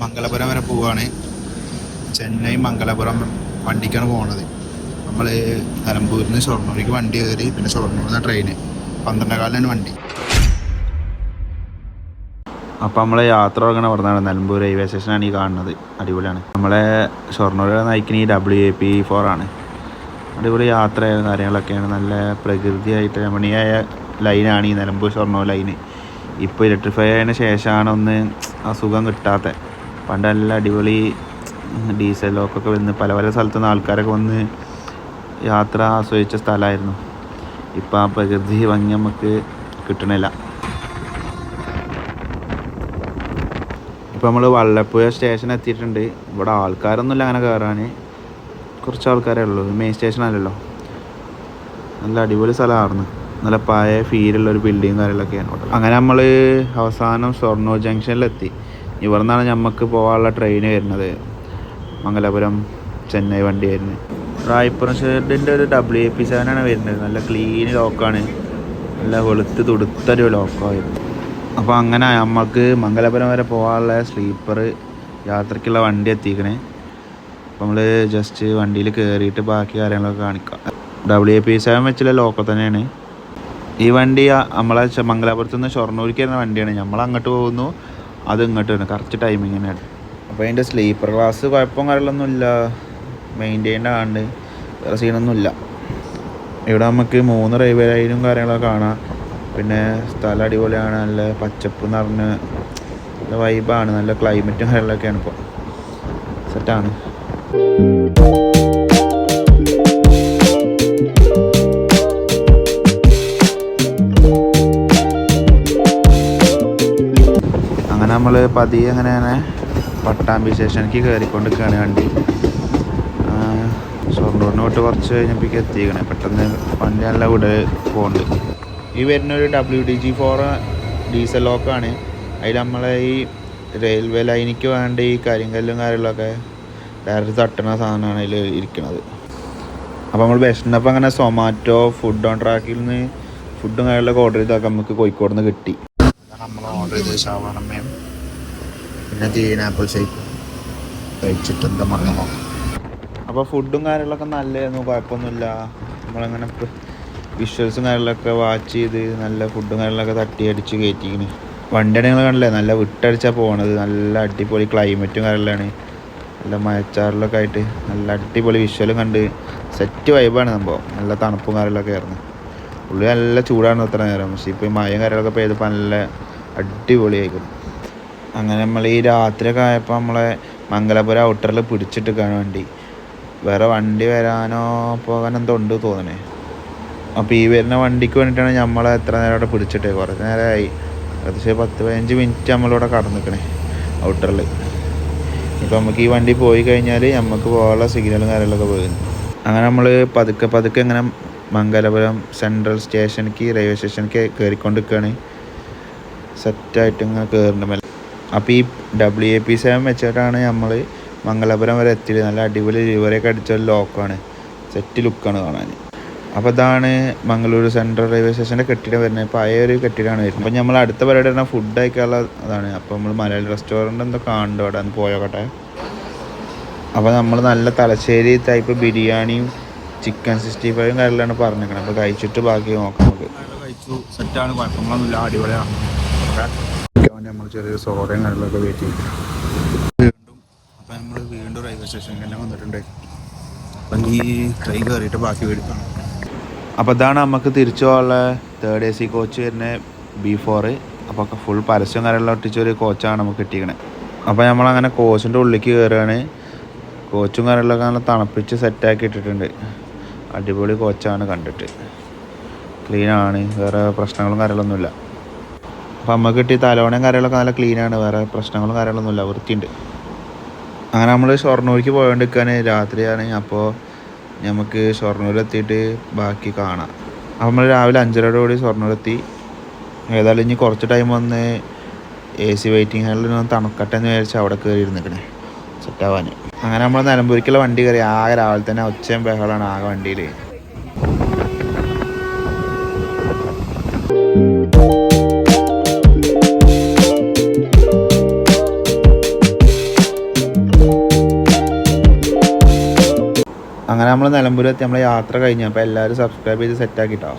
മംഗലപുരം വരെ പോവുകയാണ്. ചെന്നൈ മംഗലപുരം വണ്ടിക്കാണ് പോകുന്നത്. നമ്മൾ നിലമ്പൂരിൽ നിന്ന് ഷൊർണൂർക്ക് വണ്ടി കയറി, പിന്നെ ഷൊർണൂരിൽ നിന്ന് ട്രെയിന് 12:15 വണ്ടി. അപ്പോൾ നമ്മളെ യാത്ര തുടങ്ങണ പറഞ്ഞാണ് നിലമ്പൂർ റെയിൽവേ സ്റ്റേഷനാണ് ഈ കാണുന്നത്. അടിപൊളിയാണ്. നമ്മളെ ഷൊർണൂർ നയിക്കുന്ന ഈ WAP4 ആണ്. അടിപൊളി യാത്രയായ കാര്യങ്ങളൊക്കെയാണ്. നല്ല പ്രകൃതിയായിട്ട് രമണീയമായ ലൈനാണ് ഈ നിലമ്പൂർ ഷൊർണൂർ ലൈന്. ഇപ്പോൾ ഇലക്ട്രിഫൈ ആയതിന് ശേഷമാണ് ഒന്ന് ആ സുഖം കിട്ടാത്ത. പണ്ട് നല്ല അടിപൊളി ഡീസൽ ലോക്കൊക്കെ വന്ന് പല പല സ്ഥലത്തു നിന്ന് ആൾക്കാരൊക്കെ വന്ന് യാത്ര ആസ്വദിച്ച സ്ഥലമായിരുന്നു. ഇപ്പം ആ പ്രകൃതി ഭംഗി നമുക്ക് കിട്ടണില്ല. ഇപ്പോൾ നമ്മൾ വള്ളപ്പുഴ സ്റ്റേഷൻ എത്തിയിട്ടുണ്ട്. ഇവിടെ ആൾക്കാരൊന്നുമില്ല അങ്ങനെ കയറാൻ, കുറച്ച് ആൾക്കാരേ ഉള്ളൂ. മെയിൻ സ്റ്റേഷനല്ലല്ലോ. നല്ല അടിപൊളി സ്ഥലമായിരുന്നു. നല്ല പഴയ ഫീലുള്ളൊരു ബിൽഡിങ് കാര്യങ്ങളൊക്കെയാണ്. അങ്ങനെ നമ്മൾ അവസാനം ഷൊർണൂർ ജംഗ്ഷനിലെത്തി. ഇവിടെ നിന്നാണ് നമുക്ക് പോകാനുള്ള ട്രെയിൻ വരുന്നത്. മംഗലാപുരം ചെന്നൈ വണ്ടി വരുന്നത്. റായ്പുരം ഷെഡിൻ്റെ ഒരു WAP7 ആണ് വരുന്നത്. നല്ല ക്ലീൻ ലോക്കാണ്, നല്ല വെളുത്ത് തുടുത്തൊരു ലോക്കമായിരുന്നു. അപ്പോൾ അങ്ങനെ നമുക്ക് മംഗലാപുരം വരെ പോകാനുള്ള സ്ലീപ്പർ യാത്രയ്ക്കുള്ള വണ്ടി എത്തിക്കണേ. അപ്പോൾ നമ്മൾ ജസ്റ്റ് വണ്ടിയിൽ കയറിയിട്ട് ബാക്കി കാര്യങ്ങളൊക്കെ കാണിക്കാം. WAP7 വെച്ചുള്ള ലോക്കൽ തന്നെയാണ് ഈ വണ്ടി. നമ്മളെ മംഗലാപുരത്ത് നിന്ന് ഷൊർണൂർക്ക് വരുന്ന വണ്ടിയാണ്. നമ്മൾ അങ്ങോട്ട് പോകുന്നു, അത് ഇങ്ങോട്ട് വരുന്നു. കറക്റ്റ് ടൈമിങ് തന്നെയാണ്. അപ്പോൾ അതിൻ്റെ സ്ലീപ്പർ ക്ലാസ് കുഴപ്പം കാര്യങ്ങളൊന്നുമില്ല, മെയിൻറ്റെയിൻഡ് ആണ്, വേറെ സീനൊന്നുമില്ല. ഇവിടെ നമുക്ക് 3 റെയിൽവേ ലൈനും കാര്യങ്ങളൊക്കെ കാണാം. പിന്നെ സ്ഥലം അടിപൊളിയാണ്, നല്ല പച്ചപ്പ് നിറഞ്ഞ നല്ല വൈബാണ്, നല്ല ക്ലൈമറ്റും കാര്യങ്ങളൊക്കെയാണ്. ഇപ്പോൾ സെറ്റാണ്. അങ്ങനെ നമ്മൾ പതിയെ അങ്ങനെ പട്ടാമ്പി സ്റ്റേഷനിലേക്ക് കയറിക്കൊണ്ടിരിക്കുകയാണ് വണ്ടി. ഷൊർണൂരിന് തൊട്ട് കുറച്ച് കഴിഞ്ഞപ്പോഴേക്ക് എത്തിക്കണേ. പെട്ടെന്ന് വണ്ടി നല്ല ഇവിടെ പോകുന്നുണ്ട്. ഈ വരുന്നൊരു WDG4 ഡീസൽ ലോക്കാണ്. അതിൽ നമ്മളെ ഈ റെയിൽവേ ലൈനിക്ക് വേണ്ട ഈ കരിങ്കല്ലും കാര്യങ്ങളൊക്കെ ഡയറക്റ്റ് തട്ടുന്ന സാധനമാണ് അതിൽ ഇരിക്കുന്നത്. അപ്പോൾ നമ്മൾ വിശന്നപ്പോൾ അങ്ങനെ സൊമാറ്റോ ഫുഡ് ഓൺ ട്രാക്കിൽ നിന്ന് ഫുഡും കാര്യങ്ങളൊക്കെ ഓർഡർ ചെയ്തൊക്കെ നമുക്ക് കോഴിക്കോട് നിന്ന് കിട്ടി. നമ്മൾ ഓർഡർ ചെയ്ത് ഷവർമ്മയും പിന്നെ ഗ്രീൻ ആപ്പിൾ ഷേക്ക് കഴിച്ചിട്ട് എന്താ മറന്നോ. അപ്പോൾ ഫുഡും കാര്യങ്ങളൊക്കെ നല്ലതായിരുന്നു, കുഴപ്പമൊന്നുമില്ല. നമ്മളങ്ങനെ വിഷ്വൽസും കാര്യങ്ങളൊക്കെ വാച്ച് ചെയ്ത് നല്ല ഫുഡും കാര്യങ്ങളൊക്കെ തട്ടി അടിച്ച് കയറ്റിക്കണ്. വണ്ടിയുടെ നിങ്ങൾ കണ്ടില്ലേ, നല്ല വിട്ടടിച്ചാൽ പോകണത്. നല്ല അടിപൊളി ക്ലൈമറ്റും കാര്യങ്ങളാണ്, നല്ല മഴച്ചാറിലൊക്കെ ആയിട്ട് നല്ല അടിപൊളി വിഷ്വലും കണ്ട് സെറ്റ് വൈബാണ് സംഭവം. നല്ല തണുപ്പും കാര്യങ്ങളൊക്കെ ആയിരുന്നു. ഉള്ളിൽ നല്ല ചൂടാണ് അത്ര നേരം. പക്ഷേ ഇപ്പോൾ ഈ മഴയും കാര്യങ്ങളൊക്കെ പെയ്തപ്പോൾ നല്ല അടിപൊളിയായിരിക്കും. അങ്ങനെ നമ്മൾ ഈ രാത്രിയൊക്കെ ആയപ്പോൾ നമ്മളെ മംഗലാപുരം ഔട്ടറിൽ പിടിച്ചിട്ടിരിക്കുകയാണ് വണ്ടി. വേറെ വണ്ടി വരാനോ പോകാനോ എന്തോ ഉണ്ട് തോന്നണേ. അപ്പോൾ ഈ വരുന്ന വണ്ടിക്ക് വേണ്ടിയിട്ടാണ് നമ്മളെ എത്ര നേരം അവിടെ പിടിച്ചിട്ടേ. കുറച്ച് നേരമായി, ഏകദേശം 10-15 മിനിറ്റ് നമ്മളിവിടെ കടന്നു നിൽക്കണേ ഔട്ടറിൽ. ഇപ്പോൾ നമുക്ക് ഈ വണ്ടി പോയി കഴിഞ്ഞാൽ നമുക്ക് പോകാനുള്ള സിഗ്നലും കാര്യങ്ങളൊക്കെ പോകുന്നു. അങ്ങനെ നമ്മൾ പതുക്കെ ഇങ്ങനെ മംഗലാപുരം സെൻട്രൽ സ്റ്റേഷനിലേക്ക് റെയിൽവേ സ്റ്റേഷനിലേക്ക് കയറിക്കൊണ്ടിരിക്കുകയാണ്. സെറ്റായിട്ട് ഇങ്ങനെ കയറുന്നുണ്ട്. അപ്പോൾ ഈ WAP7 വെച്ചിട്ടാണ് നമ്മൾ മംഗലാപുരം വരെ എത്തിയത്. നല്ല അടിപൊളി ലിവറൊക്കെ അടിച്ചൊരു ലോക്കാണ്, സെറ്റ് ലുക്കാണ് കാണാൻ. അപ്പോൾ ഇതാണ് മംഗളൂരു സെൻട്രൽ റെയിൽവേ സ്റ്റേഷൻ്റെ കെട്ടിടം വരുന്നത്. പഴയ ഒരു കെട്ടിടമാണ് വരുന്നത്. അപ്പോൾ നമ്മൾ അടുത്ത പരിപാടി പറഞ്ഞാൽ ഫുഡ് കഴിക്കാനുള്ള അതാണ്. അപ്പോൾ നമ്മൾ മലയാളി റെസ്റ്റോറൻറ്റ് എന്തോ കാണുന്നുണ്ട് അവിടെ, അന്ന് പോയോട്ടെ. അപ്പോൾ നമ്മൾ നല്ല തലശ്ശേരി ടൈപ്പ് ബിരിയാണിയും ചിക്കൻ 65 കാര്യങ്ങളാണ് പറഞ്ഞിരിക്കുന്നത്. അപ്പോൾ കഴിച്ചിട്ട് ബാക്കി നോക്കാം. നമുക്ക് കഴിച്ചു, സെറ്റാണ്, കുഴപ്പങ്ങളൊന്നുമില്ല, അടിപൊളിയാണ്. നമ്മൾ ചെറിയൊരു സോഡയും കാര്യങ്ങളൊക്കെ വെയിറ്റ് ചെയ്യും. അപ്പോൾ നമ്മൾ വീണ്ടും റെയിൽവേ സ്റ്റേഷനിൽ തന്നെ വന്നിട്ടുണ്ട്. അപ്പം ഈ ട്രെയിൻ കയറിയിട്ട് ബാക്കി മേടിക്കണം. അപ്പോൾ ഇതാണ് നമുക്ക് തിരിച്ചു പോകാനുള്ള 3rd AC കോച്ച് വരുന്ന B4. അപ്പോൾ ഫുൾ പരസ്യം കാര്യമെല്ലാം ഒട്ടിച്ചൊരു കോച്ചാണ് നമുക്ക് കിട്ടിയിരിക്കണേ. അപ്പോൾ നമ്മളങ്ങനെ കോച്ചിൻ്റെ ഉള്ളിലേക്ക് കയറുകയാണ്. കോച്ചും കാര്യങ്ങളൊക്കെ നല്ല തണുപ്പിച്ച് സെറ്റാക്കി ഇട്ടിട്ടുണ്ട്. അടിപൊളി കോച്ചാണ്, കണ്ടിട്ട് ക്ലീനാണ്, വേറെ പ്രശ്നങ്ങളും കാര്യങ്ങളൊന്നുമില്ല. അപ്പോൾ നമുക്ക് കിട്ടിയ തലോണയും കാര്യങ്ങളൊക്കെ നല്ല ക്ലീനാണ്, വേറെ പ്രശ്നങ്ങളും കാര്യങ്ങളൊന്നുമില്ല, വൃത്തിയുണ്ട്. അങ്ങനെ നമ്മൾ ഷൊർണൂർക്ക് പോയോണ്ടിരിക്കാൻ രാത്രിയാണ്. അപ്പോൾ നമുക്ക് ഷൊർണൂരെത്തിയിട്ട് ബാക്കി കാണാം. അപ്പോൾ നമ്മൾ രാവിലെ 5:30 ഷൊർണൂരെത്തി. ഏതായാലും ഇനി കുറച്ച് ടൈം വന്ന് AC വെയിറ്റിംഗ് ഹാളിൽ തണുക്കട്ടെ എന്ന് വിചാരിച്ച് അവിടെ കയറി ഇരുന്നിക്കണേ സെറ്റാവാൻ. അങ്ങനെ നമ്മൾ നിലമ്പൂരിക്കുള്ള വണ്ടി കയറി. ആകെ രാവിലെ തന്നെ ഒച്ചയും ബഹളമാണ് ആകെ വണ്ടിയിൽ. അങ്ങനെ നമ്മൾ നിലമ്പൂർ എത്തി നമ്മളെ യാത്ര കഴിഞ്ഞു. അപ്പോൾ എല്ലാവരും സബ്സ്ക്രൈബ് ചെയ്ത് സെറ്റാക്കിട്ടോ.